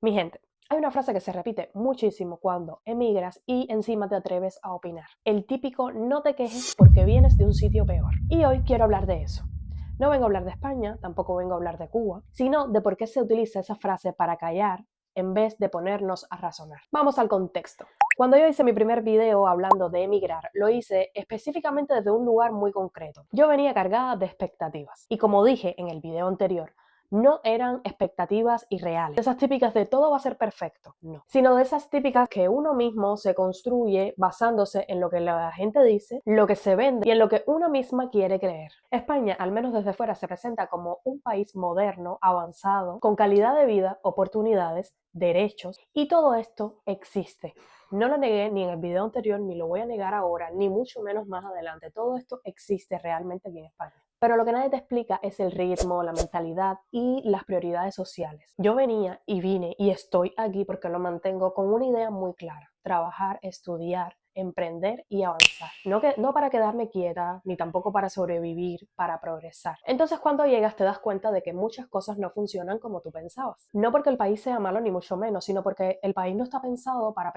Mi gente, hay una frase que se repite muchísimo cuando emigras y encima te atreves a opinar. El típico no te quejes porque vienes de un sitio peor. Y hoy quiero hablar de eso. No vengo a hablar de España, tampoco vengo a hablar de Cuba, sino de por qué se utiliza esa frase para callar en vez de ponernos a razonar. Vamos al contexto. Cuando yo hice mi primer video hablando de emigrar, lo hice específicamente desde un lugar muy concreto. Yo venía cargada de expectativas. Y como dije en el video anterior, no eran expectativas irreales. De esas típicas de todo va a ser perfecto, no. Sino de esas típicas que uno mismo se construye basándose en lo que la gente dice, lo que se vende y en lo que uno misma quiere creer. España, al menos desde fuera, se presenta como un país moderno, avanzado, con calidad de vida, oportunidades, derechos y todo esto existe. No lo negué ni en el video anterior, ni lo voy a negar ahora, ni mucho menos más adelante. Todo esto existe realmente aquí en España. Pero lo que nadie te explica es el ritmo, la mentalidad y las prioridades sociales. Yo venía y vine y estoy aquí porque lo mantengo con una idea muy clara: trabajar, estudiar, emprender y avanzar. No para quedarme quieta, ni tampoco para sobrevivir, para progresar. Entonces cuando llegas te das cuenta de que muchas cosas no funcionan como tú pensabas. No porque el país sea malo ni mucho menos, sino porque el país no está pensado para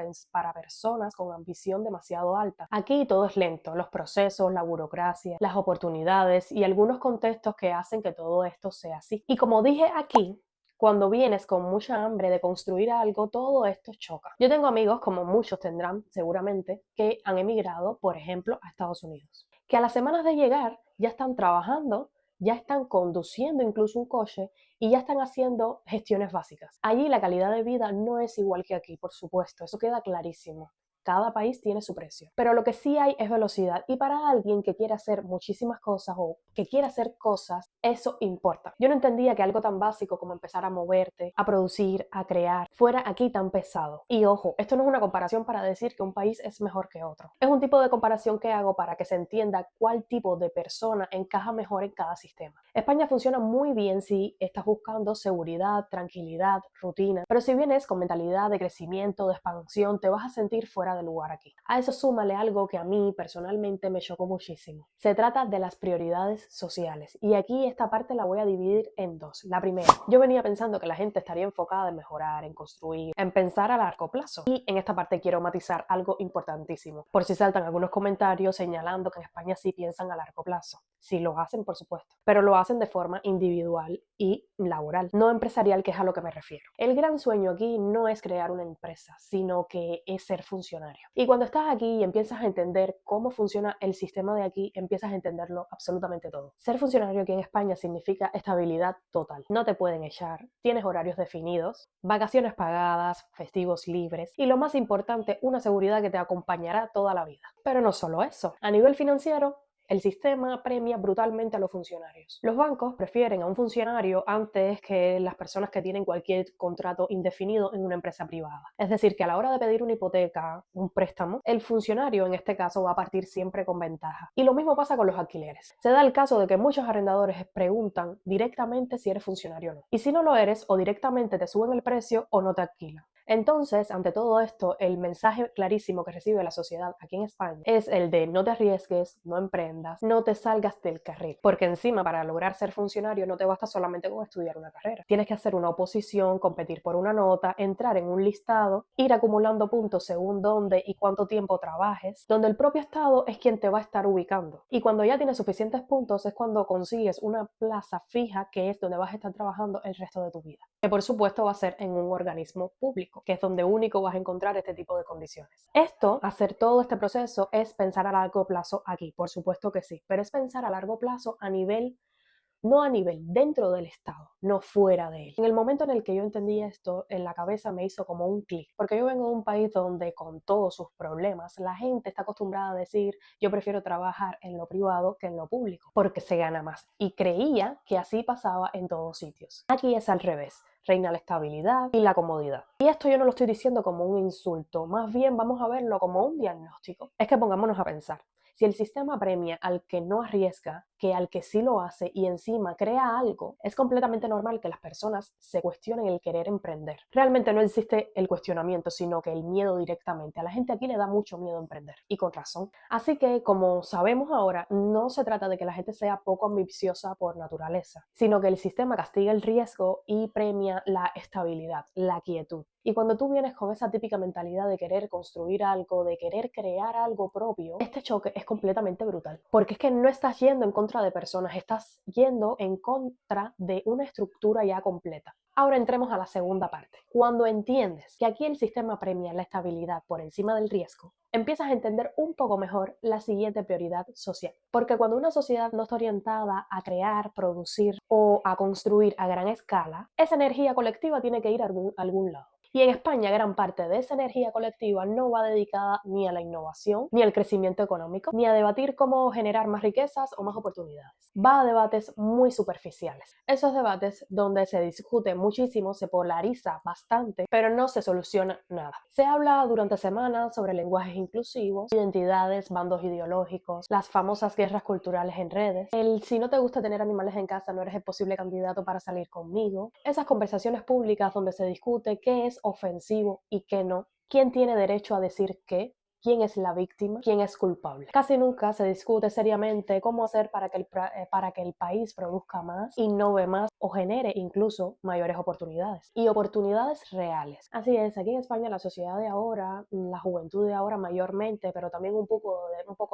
personas con ambición demasiado alta. Aquí todo es lento, los procesos, la burocracia, las oportunidades y algunos contextos que hacen que todo esto sea así. Y como dije aquí, cuando vienes con mucha hambre de construir algo, todo esto choca. Yo tengo amigos, como muchos tendrán seguramente, que han emigrado, por ejemplo, a Estados Unidos, que a las semanas de llegar ya están trabajando, ya están conduciendo incluso un coche y ya están haciendo gestiones básicas. Allí la calidad de vida no es igual que aquí, por supuesto, eso queda clarísimo. Cada país tiene su precio. Pero lo que sí hay es velocidad. Y para alguien que quiere hacer muchísimas cosas o que quiere hacer cosas, eso importa. Yo no entendía que algo tan básico como empezar a moverte, a producir, a crear, fuera aquí tan pesado. Y ojo, esto no es una comparación para decir que un país es mejor que otro. Es un tipo de comparación que hago para que se entienda cuál tipo de persona encaja mejor en cada sistema. España funciona muy bien si estás buscando seguridad, tranquilidad, rutina. Pero si vienes con mentalidad de crecimiento, de expansión, te vas a sentir fuera de lugar aquí. A eso súmale algo que a mí personalmente me chocó muchísimo. Se trata de las prioridades sociales. Y aquí esta parte la voy a dividir en dos. La primera, yo venía pensando que la gente estaría enfocada en mejorar, en construir, en pensar a largo plazo. Y en esta parte quiero matizar algo importantísimo, por si saltan algunos comentarios señalando que en España sí piensan a largo plazo. Sí lo hacen, por supuesto, pero lo hacen de forma individual y laboral, no empresarial, que es a lo que me refiero. El gran sueño aquí no es crear una empresa, sino que es ser funcionario. Y cuando estás aquí y empiezas a entender cómo funciona el sistema de aquí, empiezas a entenderlo absolutamente todo. Ser funcionario aquí en España significa estabilidad total. No te pueden echar, tienes horarios definidos, vacaciones pagadas, festivos libres y lo más importante, una seguridad que te acompañará toda la vida. Pero no solo eso, a nivel financiero, el sistema premia brutalmente a los funcionarios. Los bancos prefieren a un funcionario antes que las personas que tienen cualquier contrato indefinido en una empresa privada. Es decir, que a la hora de pedir una hipoteca, un préstamo, el funcionario en este caso va a partir siempre con ventaja. Y lo mismo pasa con los alquileres. Se da el caso de que muchos arrendadores preguntan directamente si eres funcionario o no. Y si no lo eres, o directamente te suben el precio o no te alquilan. Entonces, ante todo esto, el mensaje clarísimo que recibe la sociedad aquí en España es el de no te arriesgues, no emprendas, no te salgas del carril. Porque encima, para lograr ser funcionario no te basta solamente con estudiar una carrera. Tienes que hacer una oposición, competir por una nota, entrar en un listado, ir acumulando puntos según dónde y cuánto tiempo trabajes, donde el propio Estado es quien te va a estar ubicando. Y cuando ya tienes suficientes puntos es cuando consigues una plaza fija, que es donde vas a estar trabajando el resto de tu vida. Que por supuesto va a ser en un organismo público, que es donde único vas a encontrar este tipo de condiciones. Hacer todo este proceso es pensar a largo plazo aquí, por supuesto que sí, pero es pensar a largo plazo no a nivel dentro del Estado, no fuera de él. En el momento en el que yo entendí esto, en la cabeza me hizo como un clic, porque yo vengo de un país donde con todos sus problemas, la gente está acostumbrada a decir: yo prefiero trabajar en lo privado que en lo público, porque se gana más. Y creía que así pasaba en todos sitios. Aquí es al revés. Reina la estabilidad y la comodidad. Y esto yo no lo estoy diciendo como un insulto, más bien vamos a verlo como un diagnóstico. Es que pongámonos a pensar. Si el sistema premia al que no arriesga que al que sí lo hace y encima crea algo, es completamente normal que las personas se cuestionen el querer emprender. Realmente no existe el cuestionamiento, sino que el miedo directamente. A la gente aquí le da mucho miedo emprender, y con razón. Así que, como sabemos ahora, no se trata de que la gente sea poco ambiciosa por naturaleza, sino que el sistema castiga el riesgo y premia la estabilidad, la quietud. Y cuando tú vienes con esa típica mentalidad de querer construir algo, de querer crear algo propio, este choque es completamente brutal. Porque es que no estás yendo en contra de personas, estás yendo en contra de una estructura ya completa. Ahora entremos a la segunda parte. Cuando entiendes que aquí el sistema premia la estabilidad por encima del riesgo, empiezas a entender un poco mejor la siguiente prioridad social. Porque cuando una sociedad no está orientada a crear, producir o a construir a gran escala, esa energía colectiva tiene que ir a algún lado. Y en España gran parte de esa energía colectiva no va dedicada ni a la innovación, ni al crecimiento económico, ni a debatir cómo generar más riquezas o más oportunidades. Va a debates muy superficiales. Esos debates donde se discute muchísimo, se polariza bastante, pero no se soluciona nada. Se habla durante semanas sobre lenguajes inclusivos, identidades, bandos ideológicos, las famosas guerras culturales en redes, el si no te gusta tener animales en casa no eres el posible candidato para salir conmigo, esas conversaciones públicas donde se discute qué es ofensivo y qué no, quién tiene derecho a decir qué, quién es la víctima, quién es culpable. Casi nunca se discute seriamente cómo hacer para que el país produzca más, innove más o genere incluso mayores oportunidades. Y oportunidades reales. Así es, aquí en España la sociedad de ahora, la juventud de ahora mayormente, pero también un poco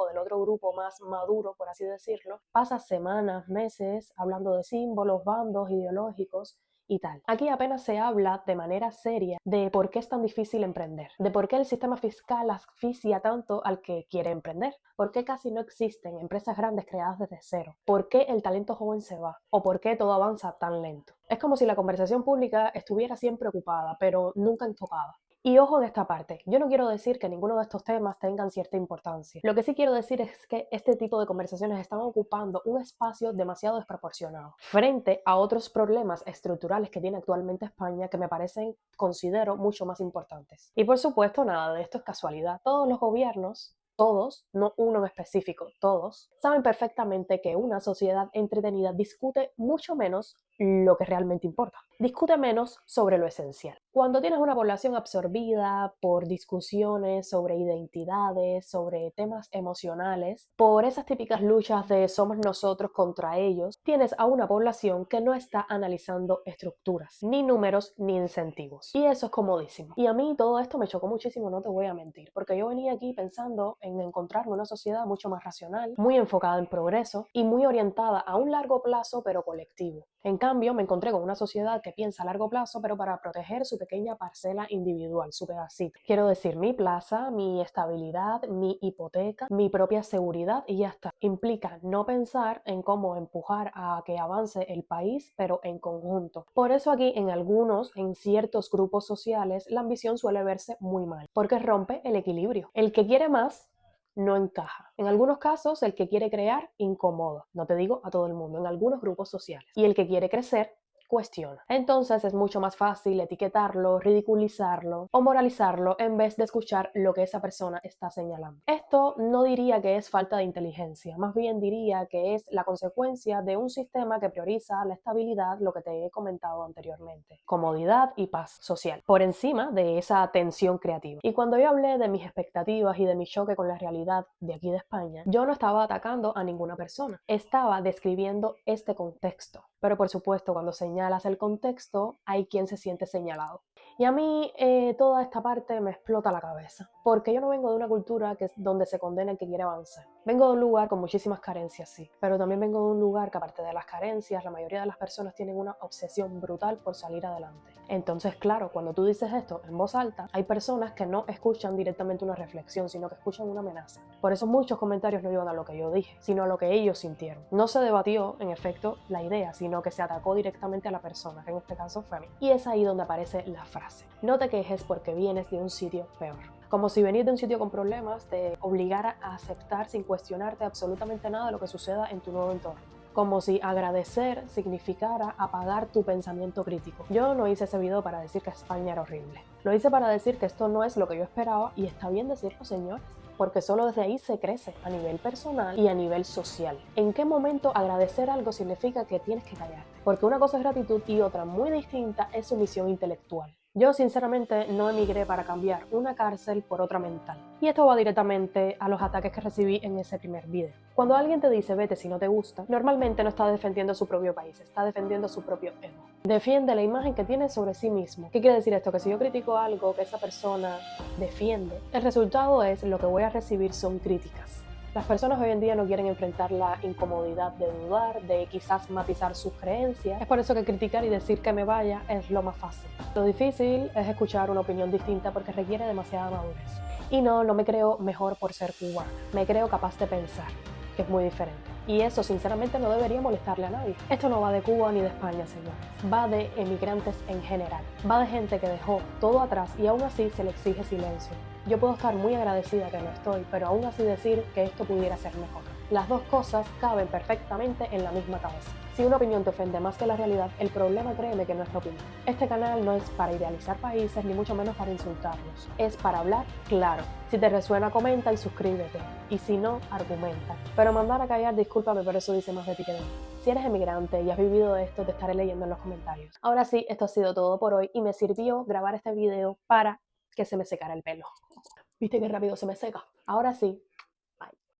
del otro grupo más maduro, por así decirlo, pasa semanas, meses hablando de símbolos, bandos ideológicos y tal. Aquí apenas se habla de manera seria de por qué es tan difícil emprender, de por qué el sistema fiscal asfixia tanto al que quiere emprender, por qué casi no existen empresas grandes creadas desde cero, por qué el talento joven se va o por qué todo avanza tan lento. Es como si la conversación pública estuviera siempre ocupada, pero nunca enfocada. Y ojo en esta parte, yo no quiero decir que ninguno de estos temas tengan cierta importancia. Lo que sí quiero decir es que este tipo de conversaciones están ocupando un espacio demasiado desproporcionado frente a otros problemas estructurales que tiene actualmente España que me parecen, considero, mucho más importantes. Y por supuesto, nada de esto es casualidad. Todos los gobiernos, todos, no uno en específico, todos, saben perfectamente que una sociedad entretenida discute mucho menos lo que realmente importa. Discute menos sobre lo esencial. Cuando tienes una población absorbida por discusiones sobre identidades, sobre temas emocionales, por esas típicas luchas de somos nosotros contra ellos, tienes a una población que no está analizando estructuras, ni números, ni incentivos. Y eso es comodísimo. Y a mí todo esto me chocó muchísimo, no te voy a mentir, porque yo venía aquí pensando en encontrarme una sociedad mucho más racional, muy enfocada en progreso y muy orientada a un largo plazo pero colectivo. En cambio, me encontré con una sociedad que piensa a largo plazo, pero para proteger su pequeña parcela individual, su pedacito. Quiero decir, mi plaza, mi estabilidad, mi hipoteca, mi propia seguridad y ya está. Implica no pensar en cómo empujar a que avance el país, pero en conjunto. Por eso aquí en ciertos grupos sociales, la ambición suele verse muy mal, porque rompe el equilibrio. El que quiere más no encaja. En algunos casos, el que quiere crear incomoda. No te digo a todo el mundo, en algunos grupos sociales. Y el que quiere crecer cuestiona. Entonces es mucho más fácil etiquetarlo, ridiculizarlo o moralizarlo en vez de escuchar lo que esa persona está señalando. Esto no diría que es falta de inteligencia, más bien diría que es la consecuencia de un sistema que prioriza la estabilidad, lo que te he comentado anteriormente, comodidad y paz social, por encima de esa tensión creativa. Y cuando yo hablé de mis expectativas y de mi choque con la realidad de aquí de España, yo no estaba atacando a ninguna persona, estaba describiendo este contexto. Pero por supuesto, cuando señalas el contexto, hay quien se siente señalado. Y a mí toda esta parte me explota la cabeza, porque yo no vengo de una cultura donde se condena el que quiere avanzar. Vengo de un lugar con muchísimas carencias, sí, pero también vengo de un lugar que aparte de las carencias, la mayoría de las personas tienen una obsesión brutal por salir adelante. Entonces, claro, cuando tú dices esto en voz alta, hay personas que no escuchan directamente una reflexión, sino que escuchan una amenaza. Por eso muchos comentarios no iban a lo que yo dije, sino a lo que ellos sintieron. No se debatió, en efecto, la idea, sino que se atacó directamente a la persona, que en este caso fue a mí. Y es ahí donde aparece la frase: no te quejes porque vienes de un sitio peor. Como si venir de un sitio con problemas te obligara a aceptar sin cuestionarte absolutamente nada de lo que suceda en tu nuevo entorno. Como si agradecer significara apagar tu pensamiento crítico. Yo no hice ese video para decir que España era horrible. Lo hice para decir que esto no es lo que yo esperaba y está bien decirlo, señores. porque solo desde ahí se crece a nivel personal y a nivel social. ¿En qué momento agradecer algo significa que tienes que callarte? Porque una cosa es gratitud y otra muy distinta es sumisión intelectual. Yo sinceramente no emigré para cambiar una cárcel por otra mental. Y esto va directamente a los ataques que recibí en ese primer video. Cuando alguien te dice vete si no te gusta, normalmente no está defendiendo su propio país, está defendiendo su propio ego. Defiende la imagen que tiene sobre sí mismo. ¿Qué quiere decir esto? Que si yo critico algo que esa persona defiende, el resultado es lo que voy a recibir son críticas. Las personas hoy en día no quieren enfrentar la incomodidad de dudar, de quizás matizar sus creencias. Es por eso que criticar y decir que me vaya es lo más fácil. Lo difícil es escuchar una opinión distinta porque requiere demasiada madurez. Y no me creo mejor por ser cubana. Me creo capaz de pensar, que es muy diferente. Y eso sinceramente no debería molestarle a nadie. Esto no va de Cuba ni de España, señores. Va de emigrantes en general. Va de gente que dejó todo atrás y aún así se le exige silencio. Yo puedo estar muy agradecida que no estoy, pero aún así decir que esto pudiera ser mejor. Las dos cosas caben perfectamente en la misma cabeza. Si una opinión te ofende más que la realidad, el problema, créeme, que no es la opinión. Este canal no es para idealizar países, ni mucho menos para insultarlos. Es para hablar claro. Si te resuena, comenta y suscríbete. Y si no, argumenta. Pero mandar a callar, discúlpame, pero eso dice más de ti que de mí. Si eres emigrante y has vivido esto, te estaré leyendo en los comentarios. Ahora sí, esto ha sido todo por hoy y me sirvió grabar este video para que se me secara el pelo. ¿Viste qué rápido se me seca? Ahora sí,